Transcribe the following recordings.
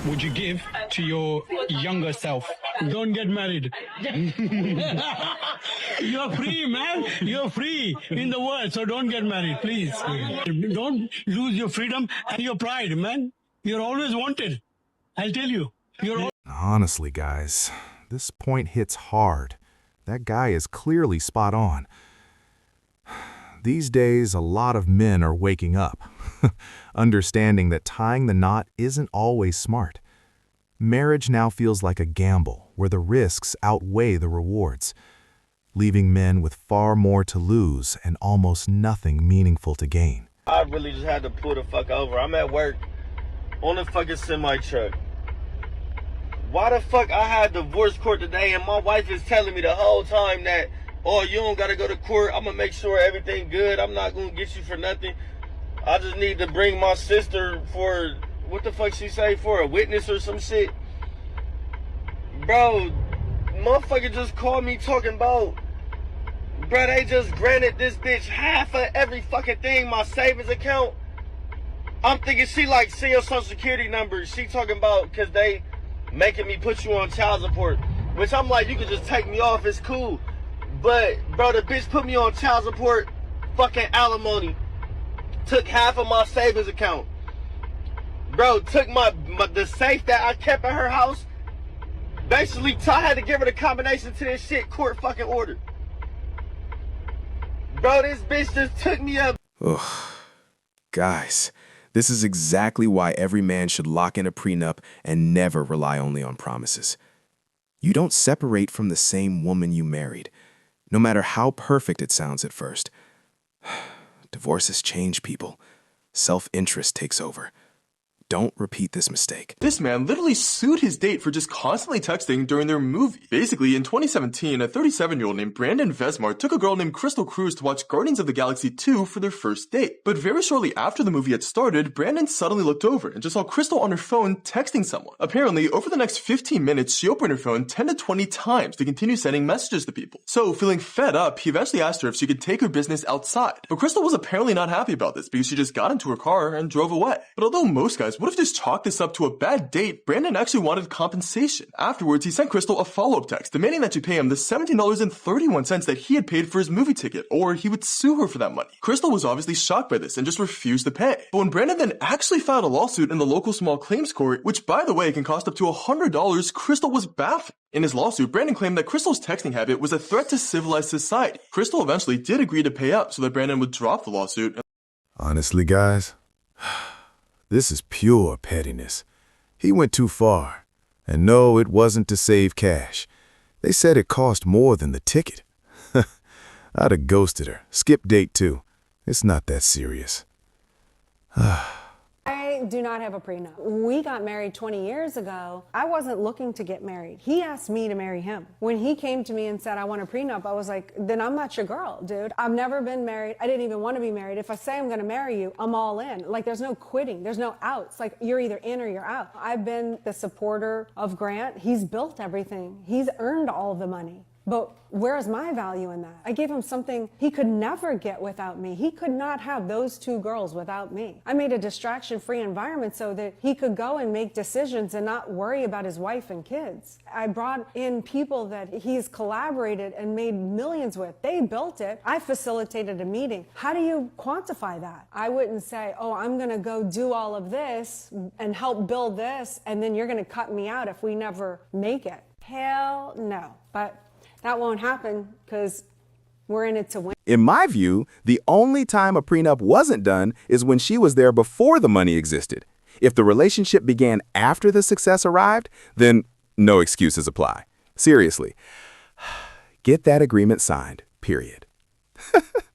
would you give to your younger self? Don't get married. You're free, man. You're free in the world, so don't get married, please. Don't lose your freedom and your pride, man. You're always wanted. I'll tell you. Honestly, guys, this point hits hard. That guy is clearly spot on. These days, a lot of men are waking up, understanding that tying the knot isn't always smart. Marriage now feels like a gamble where the risks outweigh the rewards, leaving men with far more to lose and almost nothing meaningful to gain. I really just had to pull the fuck over. I'm at work on the fucking semi-truck. Why the fuck I had divorce court today and my wife is telling me the whole time that, oh, you don't gotta go to court, I'm gonna make sure everything good, I'm not gonna get you for nothing. I just need to bring my sister for, what the fuck she say, for a witness or some shit? Bro, motherfucker just called me talking about, bro, they just granted this bitch half of every fucking thing, my savings account. I'm thinking she like, see your social security number, she talking about, cause they making me put you on child support, which I'm like, you can just take me off, it's cool. But, bro, the bitch put me on child support, fucking alimony, took half of my savings account. Bro, took the safe that I kept at her house. Basically, I had to give her the combination to this shit court fucking order. Bro, this bitch just took me up. Ugh. Guys, this is exactly why every man should lock in a prenup and never rely only on promises. You don't separate from the same woman you married, no matter how perfect it sounds at first. Divorces change people. Self-interest takes over. Don't repeat this mistake. This man literally sued his date for just constantly texting during their movie. Basically, in 2017, a 37-year-old named Brandon Vesmar took a girl named Crystal Cruz to watch Guardians of the Galaxy 2 for their first date. But very shortly after the movie had started, Brandon suddenly looked over and just saw Crystal on her phone texting someone. Apparently, over the next 15 minutes, she opened her phone 10 to 20 times to continue sending messages to people. So, feeling fed up, he eventually asked her if she could take her business outside. But Crystal was apparently not happy about this because she just got into her car and drove away. But although most guys would have just chalked this up to a bad date, Brandon actually wanted compensation. Afterwards, he sent Crystal a follow-up text demanding that she pay him the $17.31 that he had paid for his movie ticket, or he would sue her for that money. Crystal was obviously shocked by this and just refused to pay. But when Brandon then actually filed a lawsuit in the local small claims court, which by the way can cost up to $100, Crystal was baffled. In his lawsuit, Brandon claimed that Crystal's texting habit was a threat to civilized society. Crystal eventually did agree to pay up so that Brandon would drop the lawsuit. Honestly, guys, this is pure pettiness. He went too far. And no, it wasn't to save cash. They said it cost more than the ticket. I'd have ghosted her. Skip date too. It's not that serious. I do not have a prenup. We got married 20 years ago. I wasn't looking to get married. He asked me to marry him. When he came to me and said, I want a prenup, I was like, then I'm not your girl, dude. I've never been married. I didn't even want to be married. If I say I'm going to marry you, I'm all in. Like, there's no quitting. There's no outs. Like, you're either in or you're out. I've been the supporter of Grant. He's built everything. He's earned all the money. But where's my value in that? I gave him something he could never get without me. He could not have those two girls without me. I made a distraction-free environment so that he could go and make decisions and not worry about his wife and kids. I brought in people that he's collaborated and made millions with. They built it. I facilitated a meeting. How do you quantify that? I wouldn't say, oh, I'm going to go do all of this and help build this, and then you're going to cut me out if we never make it. Hell no. But that won't happen because we're in it to win. In my view, the only time a prenup wasn't done is when she was there before the money existed. If the relationship began after the success arrived, then no excuses apply. Seriously, get that agreement signed, period.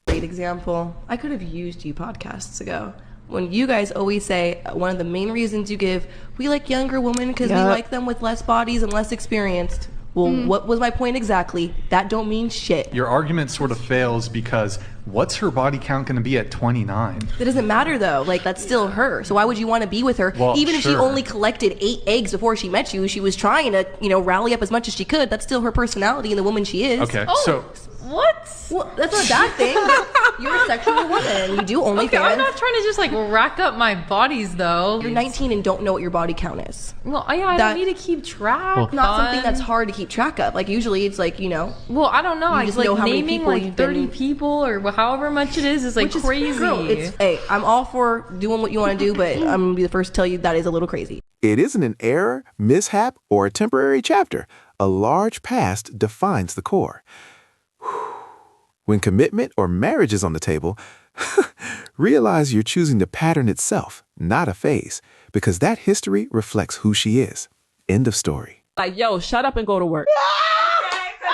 Great example. I could have used you podcasts ago. When you guys always say one of the main reasons you give, we like younger women because we like them with less bodies and less experienced. Well, what was my point exactly? That don't mean shit. Your argument sort of fails because what's her body count going to be at 29? That doesn't matter though. Like, that's still her. So why would you want to be with her? Well, even if she sure. only collected 8 eggs before she met you, she was trying to, rally up as much as she could. That's still her personality and the woman she is. Okay, Oh, so What? Well, that's not a bad thing. You're a sexual woman. You do OnlyFans. Okay, I'm not trying to just like rack up my bodies though. You're 19 and don't know what your body count is. Well, yeah, I don't need to keep track. Well, not something that's hard to keep track of. Like usually it's like, you know. Well, I don't know. I just like know how many naming people like you've 30 been... people or however much it is like crazy. Girl, hey, I'm all for doing what you want to do, but I'm gonna be the first to tell you that is a little crazy. It isn't an error, mishap, or a temporary chapter. A large past defines the core. When commitment or marriage is on the table, realize you're choosing the pattern itself, not a phase, because that history reflects who she is. End of story. Like, yo, shut up and go to work.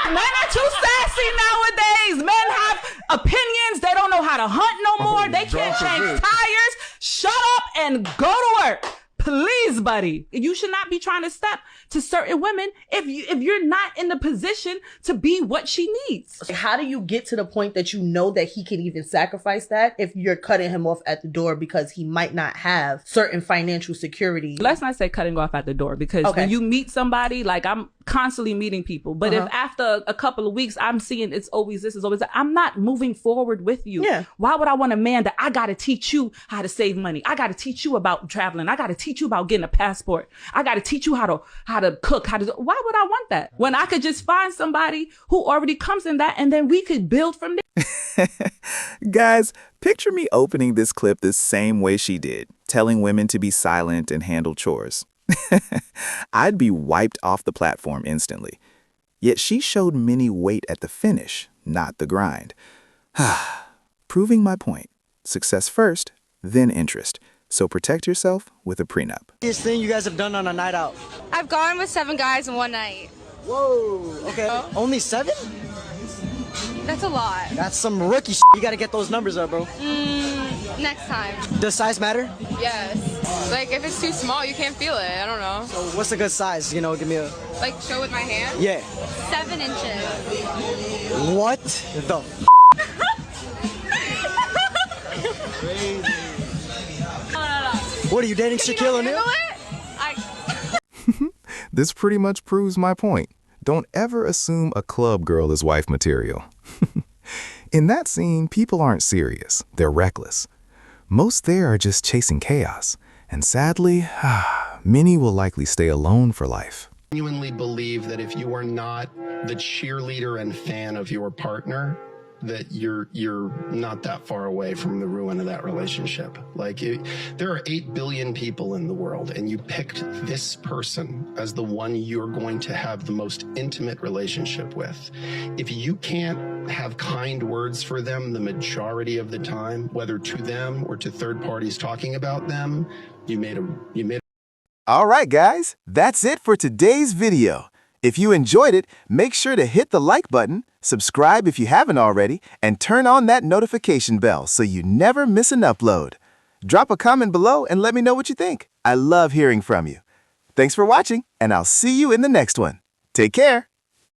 Men are too sassy nowadays. Men have opinions. They don't know how to hunt no more. They can't change tires. Shut up and go to work. Please, buddy. You should not be trying to step to certain women if you're not in the position to be what she needs. How do you get to the point that you know that he can even sacrifice that if you're cutting him off at the door because he might not have certain financial security? Let's not say cutting off at the door, because when you meet somebody, like I'm constantly meeting people, but if after a couple of weeks I'm seeing it's always this, is always that, I'm not moving forward with you. Yeah. Why would I want a man that I got to teach you how to save money? I got to teach you about traveling. I got to teach you about getting a passport. I got to teach you how to cook, why would I want that when I could just find somebody who already comes in that and then we could build from there? Guys, picture me opening this clip the same way she did, telling women to be silent and handle chores. I'd be wiped off the platform instantly. Yet she showed many weight at the finish, not the grind. Proving my point. Success first, then interest. So protect yourself with a prenup. Biggest thing you guys have done on a night out? I've gone with 7 guys in one night. Whoa, okay. Oh. Only 7? That's a lot. That's some rookie shit. You gotta get those numbers up, bro. Next time. Does size matter? Yes. Like, if it's too small, you can't feel it. I don't know. So what's a good size? You know, give me a... Like, show with my hand? Yeah. 7 inches. What the What are you dating, Shaquille O'Neal? This pretty much proves my point. Don't ever assume a club girl is wife material. In that scene, people aren't serious. They're reckless. Most there are just chasing chaos. And sadly, many will likely stay alone for life. I genuinely believe that if you are not the cheerleader and fan of your partner, that you're not that far away from the ruin of that relationship. Like, there are 8 billion people in the world, and you picked this person as the one you're going to have the most intimate relationship with. If you can't have kind words for them the majority of the time, whether to them or to third parties talking about them, you made a All right, guys, that's it for today's video. If you enjoyed it, make sure to hit the like button, subscribe if you haven't already, and turn on that notification bell so you never miss an upload. Drop a comment below and let me know what you think. I love hearing from you. Thanks for watching, and I'll see you in the next one. Take care.